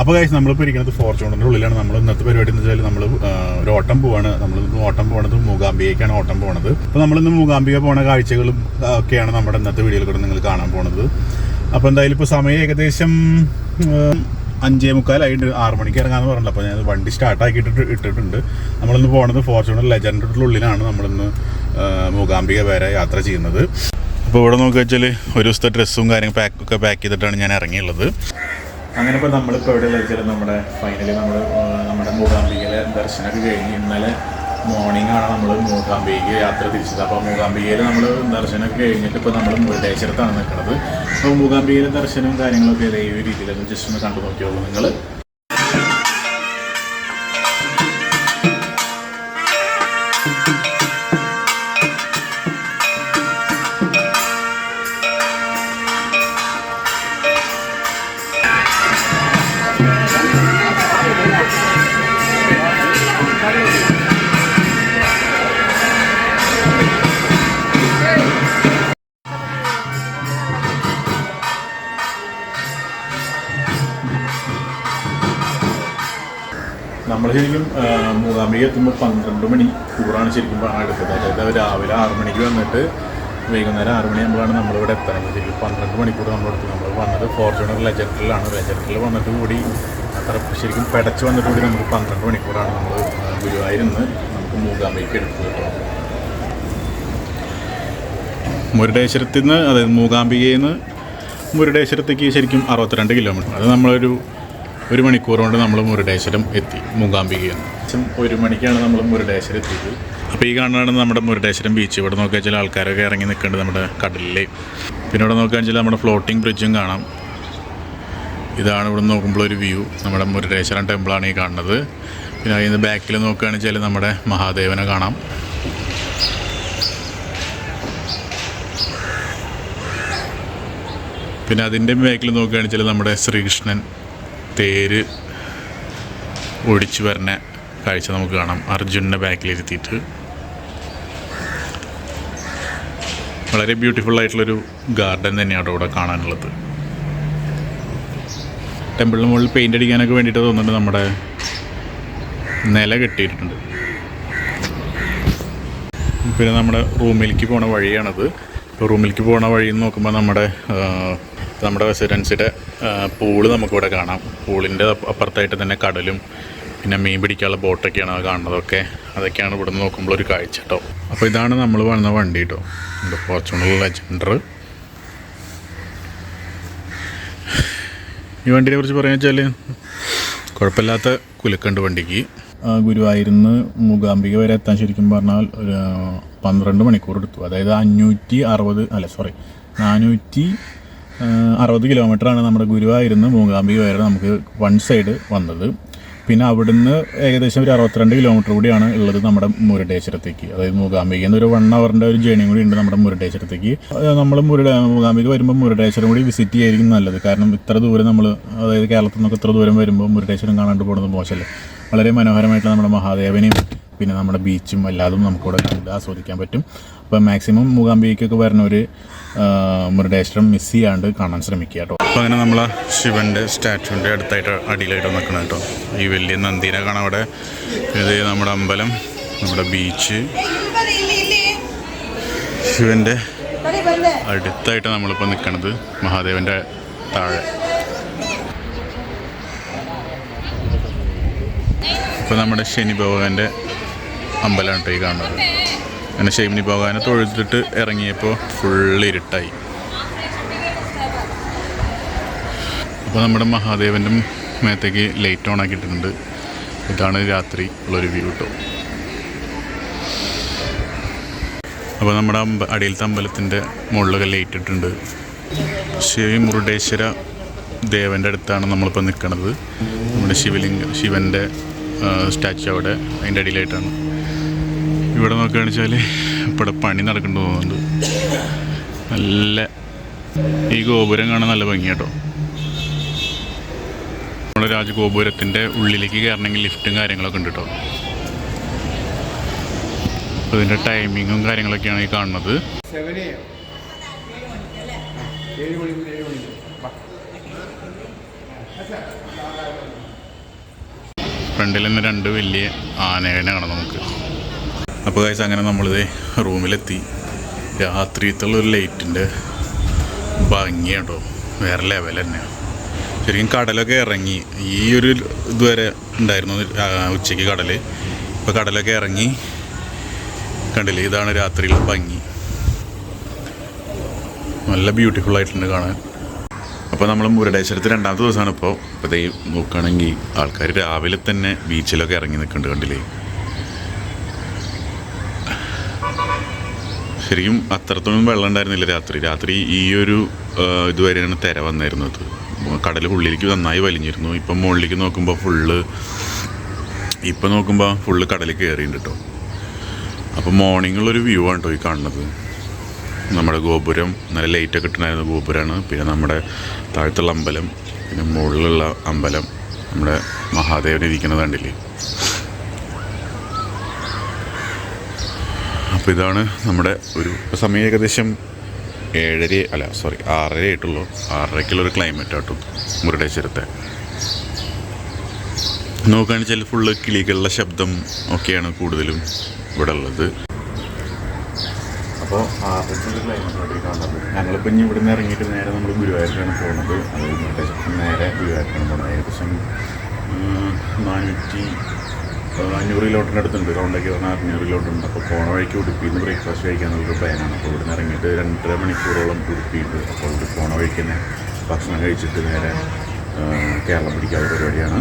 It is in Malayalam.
അപ്പോൾ ഗൈസ് നമ്മളിപ്പോൾ ഇരിക്കുന്നത് ഫോർച്യൂണറിൻ്റെ ഉള്ളിലാണ്. നമ്മൾ ഇന്നത്തെ പരിപാടി എന്ന് വെച്ചാൽ നമ്മൾ ഒരു ഓട്ടം പോവാണ്. നമ്മളിന്ന് ഓട്ടം പോണത് മൂകാംബികയ്ക്കാണ് ഓട്ടം പോണത്. അപ്പോൾ നമ്മളിന്ന് മൂകാംബിക പോണ കാഴ്ചകളും ഒക്കെയാണ് നമ്മുടെ ഇന്നത്തെ വീഡിയോയിൽ കൂടെ നിങ്ങൾ കാണാൻ പോണത്. അപ്പോൾ എന്തായാലും ഇപ്പോൾ സമയം ഏകദേശം 5:45 6 മണിക്ക് ഇറങ്ങാമെന്ന് പറഞ്ഞില്ല. അപ്പോൾ ഞാൻ വണ്ടി സ്റ്റാർട്ടാക്കിയിട്ട് ഇട്ടിട്ടുണ്ട്. നമ്മളിന്ന് പോണത് ഫോർച്യൂണർ ലെജൻഡിൻ്റെ ഉള്ളിലാണ് നമ്മളിന്ന് മൂകാംബിക വരെ യാത്ര ചെയ്യുന്നത്. അപ്പോൾ ഇവിടെ നോക്കുക വെച്ചാൽ ഒരു ദിവസത്തെ ഡ്രസ്സും കാര്യങ്ങൾ പാക്ക് ചെയ്തിട്ടാണ് ഞാൻ ഇറങ്ങിയുള്ളത്. അങ്ങനെ ഇപ്പോൾ നമ്മളിപ്പോൾ എവിടെ വെച്ചാൽ ഫൈനലി നമ്മുടെ മൂകാംബികയിലെ ദർശനമൊക്കെ കഴിഞ്ഞ് ഇന്നലെ മോർണിംഗ് ആണ് നമ്മൾ മൂകാംബികയ്ക്ക് യാത്ര തിരിച്ചത്. അപ്പോൾ മൂകാംബികയിൽ നമ്മൾ ദർശനമൊക്കെ കഴിഞ്ഞിട്ട് ഇപ്പോൾ നമ്മൾ മുരുടേശ്വരത്താണ് നിൽക്കുന്നത്. അപ്പോൾ മൂകാംബികയിലെ ദർശനവും കാര്യങ്ങളൊക്കെ ഇതേ രീതിയിൽ ജസ്റ്റ് ഒന്ന് കണ്ടു നോക്കിയോളൂ നിങ്ങൾ. നമ്മൾ ശരിക്കും മൂകാംബിക എത്തുമ്പോൾ 12 മണിക്കൂറാണ് ശരിക്കും എടുത്തത്. അതായത് രാവിലെ 6 മണിക്ക് വന്നിട്ട് വൈകുന്നേരം 6 മണിയാകുമ്പോഴാണ് നമ്മളിവിടെ എത്തണത്. ശരിക്കും 12 മണിക്കൂർ നമ്മളെടുത്ത്. നമ്മൾ വന്നത് ഫോർച്യൂണർ ലെജൻഡിലാണ്. ലെജൻഡിൽ വന്നിട്ട് കൂടി അത്ര ശരിക്കും പെടച്ച് വന്നിട്ട് കൂടി നമുക്ക് 12 മണിക്കൂറാണ് നമ്മൾ ഗുരുവായൂരിന്ന് നമുക്ക് മൂകാംബികയ്ക്ക് എടുത്തത് കേട്ടോ. മുരുടേശ്വരത്തിൽ നിന്ന്, അതായത് മൂകാംബികയിൽ നിന്ന് മുരുടേശ്വരത്തേക്ക് ശരിക്കും 62 കിലോമീറ്റർ. അത് നമ്മളൊരു 1 മണിക്കൂർ കൊണ്ട് നമ്മൾ മുരുടേശ്വരം എത്തി. മൂകാംബികയിൽ 1 മണിക്കാണ് നമ്മൾ മുരുടേശ്വരം എത്തിയത്. അപ്പോൾ ഈ കാണുന്നതാണ് നമ്മുടെ മുരുടേശ്വരം ബീച്ച്. ഇവിടെ നോക്കുക വെച്ചാൽ ആൾക്കാരൊക്കെ ഇറങ്ങി നിൽക്കുന്നുണ്ട് നമ്മുടെ കടലിൽ. പിന്നെ ഇവിടെ നോക്കുക വെച്ചാൽ നമ്മുടെ ഫ്ലോട്ടിംഗ് ബ്രിഡ്ജും കാണാം. ഇതാണ് ഇവിടെ നോക്കുമ്പോൾ ഒരു വ്യൂ. നമ്മുടെ മുരുടേശ്വരം ടെമ്പിളാണ് ഈ കാണുന്നത്. പിന്നെ അതിന് ബാക്കിൽ നോക്കുകയാണെന്ന് വെച്ചാൽ നമ്മുടെ മഹാദേവനെ കാണാം. പിന്നെ അതിൻ്റെ ബാക്കിൽ നോക്കുകയാണെന്ന് വെച്ചാൽ നമ്മുടെ ശ്രീകൃഷ്ണൻ തേര് ഓടിച്ചു വരുന്ന കാഴ്ച നമുക്ക് കാണാം. അർജുനനെ ബാക്കിലിരുത്തിയിട്ട് വളരെ ബ്യൂട്ടിഫുള്ളായിട്ടുള്ളൊരു ഗാർഡൻ തന്നെയാണ് ഇവിടെ കാണാനുള്ളത്. ടെമ്പിളിന് മുകളിൽ പെയിൻ്റ് അടിക്കാനൊക്കെ വേണ്ടിയിട്ട് തോന്നുന്നുണ്ട് നമ്മുടെ നില കെട്ടിയിട്ടുണ്ട്. പിന്നെ നമ്മുടെ റൂമിലേക്ക് പോണ വഴിയാണത്. ഇപ്പോൾ റൂമിലേക്ക് പോണ വഴി നോക്കുമ്പോൾ നമ്മുടെ റെസിഡൻസിയുടെ പൂള് നമുക്കിവിടെ കാണാം. പൂളിൻ്റെ അപ്പുറത്തായിട്ട് തന്നെ കടലും പിന്നെ മീൻ പിടിക്കാനുള്ള ബോട്ടൊക്കെയാണ് കാണുന്നതൊക്കെ. അതൊക്കെയാണ് ഇവിടെ നിന്ന് നോക്കുമ്പോൾ ഒരു കാഴ്ച കേട്ടോ. അപ്പോൾ ഇതാണ് നമ്മൾ വന്ന വണ്ടി കേട്ടോ, ഫോർച്യൂണർ ലെജൻഡർ. ഈ വണ്ടിയെ കുറിച്ച് പറയുക വെച്ചാൽ കുഴപ്പമില്ലാത്ത കുലുക്കുണ്ട് വണ്ടിക്ക്. ഗുരുവായൂരിന്ന് മൂകാംബിക വരെ എത്താൻ ശരിക്കും പറഞ്ഞാൽ ഒരു 12 മണിക്കൂർ എടുത്തു. അതായത് 460 കിലോമീറ്ററാണ് നമ്മുടെ ഗുരുവായൂരിന്ന് മൂകാംബിക വരെ നമുക്ക് വൺ സൈഡ് വന്നത്. പിന്നെ അവിടുന്ന് ഏകദേശം ഒരു 62 കിലോമീറ്റർ കൂടിയാണ് ഉള്ളത് നമ്മുടെ മുരുടേശ്വരത്തേക്ക്. അതായത് മൂകാംബികയിൽ നിന്ന് ഒരു 1 അവറിൻ്റെ ഒരു ജേർണി കൂടി ഉണ്ട് നമ്മുടെ മുരുടേശ്വരത്തേക്ക്. നമ്മൾ മൂകാംബിക വരുമ്പോൾ മുരുടേശ്വരം കൂടി വിസിറ്റ് ചെയ്യായിരിക്കും നല്ലത്. കാരണം ഇത്ര ദൂരം നമ്മൾ, അതായത് കേരളത്തിൽ നിന്നൊക്കെ ഇത്ര ദൂരം വരുമ്പോൾ മുരുടേശ്വരം കാണാണ്ട് പോകുന്നത് മോശമല്ലേ. വളരെ മനോഹരമായിട്ടുള്ള നമ്മുടെ മഹാദേവനെയും പിന്നെ നമ്മുടെ ബീച്ചും എല്ലാതും നമുക്കിവിടെ കണ്ട് ആസ്വദിക്കാൻ പറ്റും. അപ്പോൾ മാക്സിമം മൂകാംബികയ്ക്കൊക്കെ വരുന്നവർ മുരുടേശ്വരം മിസ് ചെയ്യാണ്ട് കാണാൻ ശ്രമിക്കുക കേട്ടോ. അപ്പോൾ അങ്ങനെ നമ്മൾ ശിവൻ്റെ സ്റ്റാച്ചുവിൻ്റെ അടുത്തായിട്ട് അടിയിലായിട്ട് നിൽക്കണം കേട്ടോ. ഈ വലിയ നന്ദീനെ കാണാം അവിടെ. ഇത് നമ്മുടെ അമ്പലം, നമ്മുടെ ബീച്ച്, ശിവൻ്റെ അടുത്തായിട്ട് നമ്മളിപ്പോൾ നിൽക്കണത് മഹാദേവൻ്റെ താഴെ. ഇപ്പോൾ നമ്മുടെ ശനി ഭഗവാന്റെ അമ്പലമാണ് കേട്ടോ ഈ കാണുന്നത്. അങ്ങനെ ശനി ഭഗവാനെ തൊഴുതിട്ട് ഇറങ്ങിയപ്പോൾ ഫുള്ള് ഇരുട്ടായി. അപ്പോൾ നമ്മുടെ മഹാദേവൻ്റെ മേത്തേക്ക് ലൈറ്റ് ഓൺ ആക്കിയിട്ടുണ്ട്. ഇതാണ് രാത്രി ഉള്ളൊരു വ്യൂ കേട്ടോ. അപ്പോൾ നമ്മുടെ അടിയിലത്തെ അമ്പലത്തിൻ്റെ മുകളിലൊക്കെ ലൈറ്റ് ഇട്ടിട്ടുണ്ട്. മുരുടേശ്വര ദേവൻ്റെ അടുത്താണ് നമ്മളിപ്പോൾ നിൽക്കുന്നത്. നമ്മുടെ ശിവൻ്റെ സ്റ്റാച്ചു അവിടെ അതിൻ്റെ അടിയിലായിട്ടാണ്. ഇവിടെ നോക്കുകയാണെന്ന് വെച്ചാൽ ഇവിടെ പണി നടക്കേണ്ടി തോന്നുന്നുണ്ട്. നല്ല ഈ ഗോപുരം കാണാൻ നല്ല ഭംഗി കേട്ടോ. നമ്മുടെ രാജഗോപുരത്തിൻ്റെ ഉള്ളിലേക്ക് കയറണമെങ്കിൽ ലിഫ്റ്റും കാര്യങ്ങളൊക്കെ ഉണ്ട് കേട്ടോ. അപ്പോൾ ഇതിൻ്റെ ടൈമിങ്ങും കാര്യങ്ങളൊക്കെയാണ് ഈ കാണുന്നത്. ഫ്രണ്ടിൽ തന്നെ 2 വലിയ ആനേനെ കാണാം നമുക്ക്. അപ്പോൾ ഗൈസ് അങ്ങനെ നമ്മളിത് റൂമിലെത്തി. രാത്രിയത്തുള്ള ഒരു ലൈറ്റിൻ്റെ ഭംഗിയാട്ടോ വേറെ ലെവൽ തന്നെയാണ്. ശരിക്കും കടലൊക്കെ ഇറങ്ങി. ഈ ഒരു ഇതുവരെ ഉണ്ടായിരുന്നു ഉച്ചയ്ക്ക് കടൽ. ഇപ്പോൾ കടലൊക്കെ ഇറങ്ങി. കണ്ടില്ലേ, ഇതാണ് രാത്രിയിലെ ഭംഗി. നല്ല ബ്യൂട്ടിഫുൾ ആയിട്ടുണ്ട് കാണാൻ. അപ്പോൾ നമ്മൾ മുരുടേശ്വരത്ത് 2ാമത്തെ ദിവസമാണ് ഇപ്പോൾ. അപ്പോൾ ദേ നോക്കുകയാണെങ്കിൽ ആൾക്കാർ രാവിലെ തന്നെ ബീച്ചിലൊക്കെ ഇറങ്ങി നിൽക്കുന്നുണ്ട്. കണ്ടില്ലേ, ശരിക്കും അത്രത്തോളം വെള്ളം ഉണ്ടായിരുന്നില്ല രാത്രി. ഈ ഒരു ഇതുവരെയാണ് തിര വന്നിരുന്നത്. കടൽ ഉള്ളിലേക്ക് നന്നായി വലിഞ്ഞിരുന്നു. ഇപ്പം മുകളിലേക്ക് നോക്കുമ്പോൾ ഫുള്ള് കടൽ കയറിയിട്ടുണ്ട് കേട്ടോ. അപ്പോൾ മോർണിംഗുള്ളൊരു വ്യൂ ആണ് കേട്ടോ ഈ കാണുന്നത്. നമ്മുടെ ഗോപുരം നല്ല ലൈറ്റൊക്കെ ഇട്ടുണ്ടായിരുന്ന ഗോപുരമാണ്. പിന്നെ നമ്മുടെ താഴത്തുള്ള അമ്പലം, പിന്നെ മുകളിലുള്ള അമ്പലം, നമ്മുടെ മഹാദേവൻ ഇരിക്കുന്നത് കണ്ടില്ലേ. അപ്പോൾ ഇതാണ് നമ്മുടെ ഒരു സമയം ഏകദേശം 6:30 ആയിട്ടുള്ളൂ. 6:30-ക്കുള്ളൊരു ക്ലൈമറ്റ് ആട്ടോ മുരുടേശ്വരത്തെ. നോക്കുകയാണെന്ന് വെച്ചാൽ ഫുള്ള് കിളികളുടെ ശബ്ദം ഒക്കെയാണ് കൂടുതലും ഇവിടെ ഉള്ളത്. അപ്പോൾ 6:30-ക്കുള്ള ക്ലൈമറ്റായിട്ട് കാണുന്നത്. ഞങ്ങളിപ്പോൾ ഇനി ഇവിടെ നിന്ന് ഇറങ്ങിയിട്ട് നേരെ നമ്മൾ ഗുരുവായൂരിലാണ് പോകുന്നത്. അത് മുരുടേശ്വരത്തിന് നേരെ ഗുരുവായൂരിലാണ് പോകുന്നത്. ഏകദേശം 500 കിലോമീറ്ററിൻ്റെ അടുത്തുണ്ട്. റൗണ്ടൊക്കെ പറഞ്ഞാൽ 600 കിലോമീറ്ററുണ്ട്. അപ്പോൾ പോണ വഴിക്ക് ഉടുപ്പിയിൽ നിന്ന് ബ്രേക്ക്ഫാസ്റ്റ് കഴിക്കാനുള്ളൊരു പ്ലാനാണ്. അപ്പോൾ ഇവിടെ നിന്ന് ഇറങ്ങിയിട്ട് 2.5 മണിക്കൂറോളം ഉടുപ്പിയുണ്ട്. അപ്പോൾ ഇവിടെ പോണ വഴിക്ക് തന്നെ ഭക്ഷണം കഴിച്ചിട്ട് നേരെ കേരളം പിടിക്കാനുള്ള പരിപാടിയാണ്.